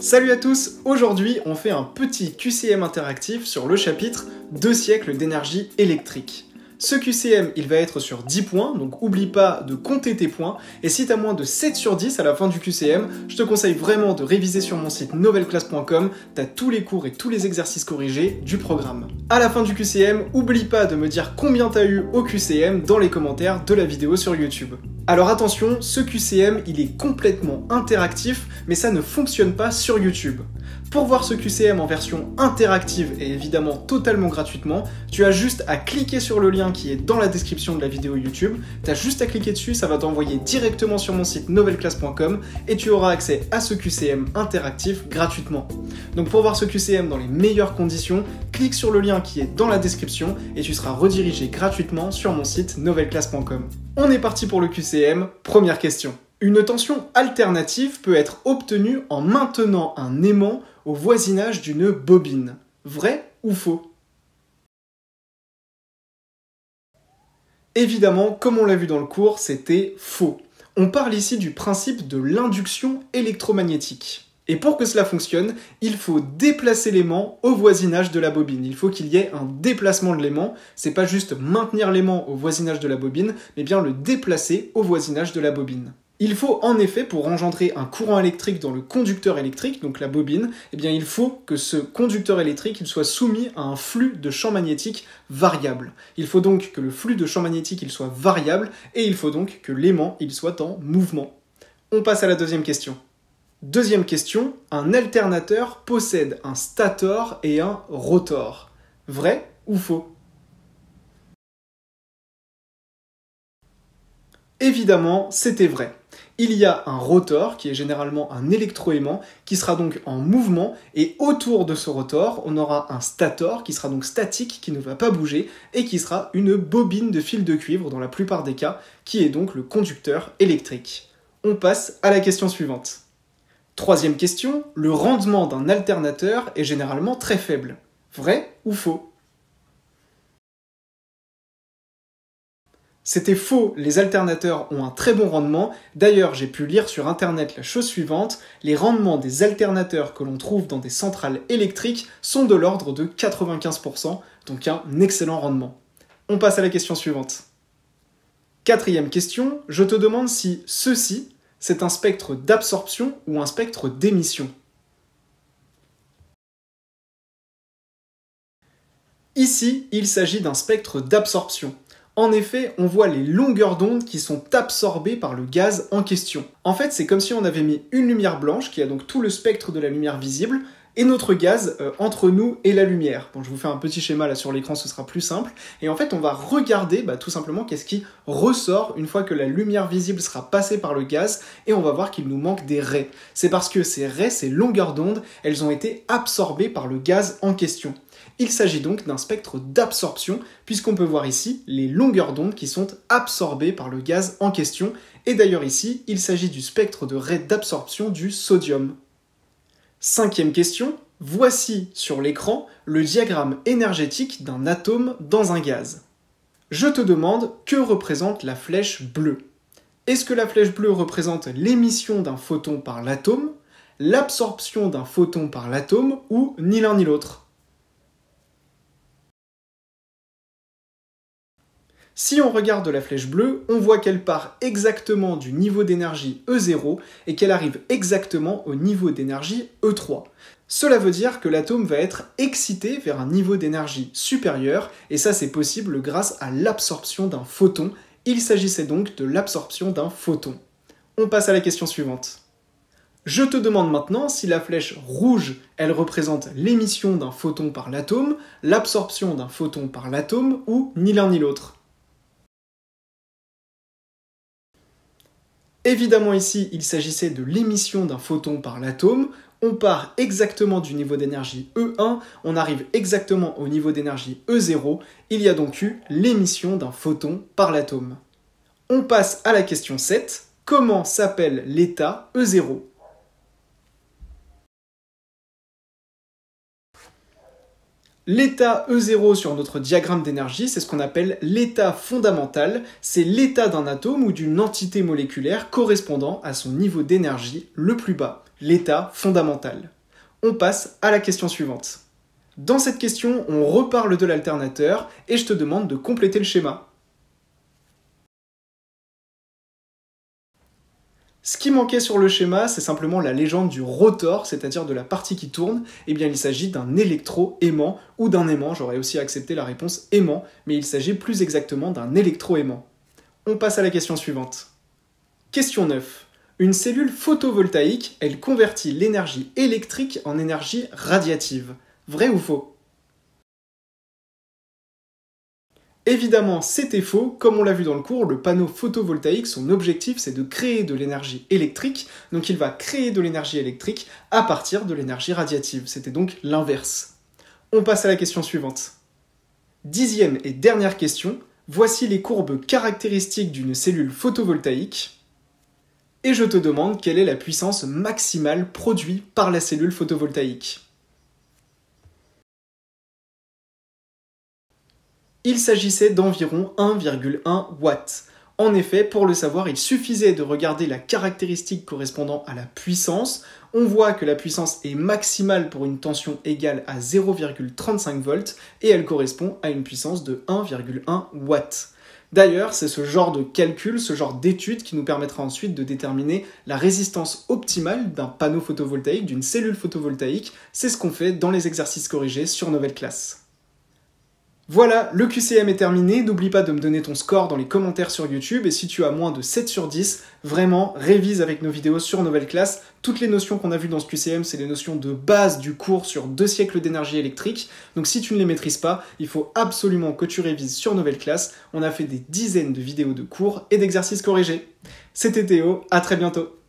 Salut à tous, aujourd'hui on fait un petit QCM interactif sur le chapitre 2 siècles d'énergie électrique. Ce QCM, il va être sur 10 points, donc oublie pas de compter tes points, et si tu as moins de 7 sur 10 à la fin du QCM, je te conseille vraiment de réviser sur mon site novelclass.com, tu as tous les cours et tous les exercices corrigés du programme. À la fin du QCM, oublie pas de me dire combien tu as eu au QCM dans les commentaires de la vidéo sur YouTube. Alors attention, ce QCM, il est complètement interactif, mais ça ne fonctionne pas sur YouTube. Pour voir ce QCM en version interactive et évidemment totalement gratuitement, tu as juste à cliquer sur le lien qui est dans la description de la vidéo YouTube, tu as juste à cliquer dessus, ça va t'envoyer directement sur mon site novelclass.com et tu auras accès à ce QCM interactif gratuitement. Donc pour voir ce QCM dans les meilleures conditions, clique sur le lien qui est dans la description et tu seras redirigé gratuitement sur mon site novelclass.com. On est parti pour le QCM, première question. Une tension alternative peut être obtenue en maintenant un aimant au voisinage d'une bobine. Vrai ou faux? Évidemment, comme on l'a vu dans le cours, c'était faux. On parle ici du principe de l'induction électromagnétique. Et pour que cela fonctionne, il faut déplacer l'aimant au voisinage de la bobine. Il faut qu'il y ait un déplacement de l'aimant. C'est pas juste maintenir l'aimant au voisinage de la bobine, mais bien le déplacer au voisinage de la bobine. Il faut en effet, pour engendrer un courant électrique dans le conducteur électrique, donc la bobine, eh bien il faut que ce conducteur électrique il soit soumis à un flux de champ magnétique variable. Il faut donc que le flux de champ magnétique il soit variable et il faut donc que l'aimant il soit en mouvement. On passe à la deuxième question. Deuxième question, un alternateur possède un stator et un rotor. Vrai ou faux? Évidemment, c'était vrai. Il y a un rotor, qui est généralement un électroaimant, qui sera donc en mouvement, et autour de ce rotor, on aura un stator, qui sera donc statique, qui ne va pas bouger, et qui sera une bobine de fil de cuivre, dans la plupart des cas, qui est donc le conducteur électrique. On passe à la question suivante. Troisième question, le rendement d'un alternateur est généralement très faible. Vrai ou faux? C'était faux, les alternateurs ont un très bon rendement. D'ailleurs, j'ai pu lire sur internet la chose suivante, les rendements des alternateurs que l'on trouve dans des centrales électriques sont de l'ordre de 95%, donc un excellent rendement. On passe à la question suivante. Quatrième question, je te demande si ceci, c'est un spectre d'absorption ou un spectre d'émission. Ici, il s'agit d'un spectre d'absorption. En effet, on voit les longueurs d'onde qui sont absorbées par le gaz en question. En fait, c'est comme si on avait mis une lumière blanche, qui a donc tout le spectre de la lumière visible, et notre gaz entre nous et la lumière. Bon, je vous fais un petit schéma là sur l'écran, ce sera plus simple. Et en fait, on va regarder tout simplement qu'est-ce qui ressort une fois que la lumière visible sera passée par le gaz, et on va voir qu'il nous manque des raies. C'est parce que ces raies, ces longueurs d'onde, elles ont été absorbées par le gaz en question. Il s'agit donc d'un spectre d'absorption, puisqu'on peut voir ici les longueurs d'onde qui sont absorbées par le gaz en question, et d'ailleurs ici, il s'agit du spectre de raie d'absorption du sodium. Cinquième question, voici sur l'écran le diagramme énergétique d'un atome dans un gaz. Je te demande que représente la flèche bleue. Est-ce que la flèche bleue représente l'émission d'un photon par l'atome, l'absorption d'un photon par l'atome, ou ni l'un ni l'autre? Si on regarde la flèche bleue, on voit qu'elle part exactement du niveau d'énergie E0 et qu'elle arrive exactement au niveau d'énergie E3. Cela veut dire que l'atome va être excité vers un niveau d'énergie supérieur, et ça c'est possible grâce à l'absorption d'un photon. Il s'agissait donc de l'absorption d'un photon. On passe à la question suivante. Je te demande maintenant si la flèche rouge, elle représente l'émission d'un photon par l'atome, l'absorption d'un photon par l'atome, ou ni l'un ni l'autre. Évidemment ici, il s'agissait de l'émission d'un photon par l'atome. On part exactement du niveau d'énergie E1, on arrive exactement au niveau d'énergie E0. Il y a donc eu l'émission d'un photon par l'atome. On passe à la question 7. Comment s'appelle l'état E0? L'état E0 sur notre diagramme d'énergie, c'est ce qu'on appelle l'état fondamental. C'est l'état d'un atome ou d'une entité moléculaire correspondant à son niveau d'énergie le plus bas. l'état fondamental. On passe à la question suivante. Dans cette question, on reparle de l'alternateur et je te demande de compléter le schéma. Ce qui manquait sur le schéma, c'est simplement la légende du rotor, c'est-à-dire de la partie qui tourne. Eh bien, il s'agit d'un électroaimant ou d'un aimant. J'aurais aussi accepté la réponse aimant, mais il s'agit plus exactement d'un électroaimant. On passe à la question suivante. Question 9. Une cellule photovoltaïque, elle convertit l'énergie électrique en énergie radiative. Vrai ou faux? Évidemment, c'était faux. Comme on l'a vu dans le cours, le panneau photovoltaïque, son objectif, c'est de créer de l'énergie électrique. Donc il va créer de l'énergie électrique à partir de l'énergie radiative. C'était donc l'inverse. On passe à la question suivante. 10e et dernière question. Voici les courbes caractéristiques d'une cellule photovoltaïque. Et je te demande quelle est la puissance maximale produite par la cellule photovoltaïque. Il s'agissait d'environ 1,1 watts. En effet, pour le savoir, il suffisait de regarder la caractéristique correspondant à la puissance. On voit que la puissance est maximale pour une tension égale à 0,35 volts et elle correspond à une puissance de 1,1 watts. D'ailleurs, c'est ce genre de calcul, ce genre d'étude qui nous permettra ensuite de déterminer la résistance optimale d'un panneau photovoltaïque, d'une cellule photovoltaïque. C'est ce qu'on fait dans les exercices corrigés sur Nouvelle Classe. Voilà, le QCM est terminé, n'oublie pas de me donner ton score dans les commentaires sur YouTube, et si tu as moins de 7 sur 10, vraiment, révise avec nos vidéos sur Nouvelle Classe. Toutes les notions qu'on a vues dans ce QCM, c'est les notions de base du cours sur 2 siècles d'énergie électrique, donc si tu ne les maîtrises pas, il faut absolument que tu révises sur Nouvelle Classe. On a fait des dizaines de vidéos de cours et d'exercices corrigés. C'était Théo, à très bientôt.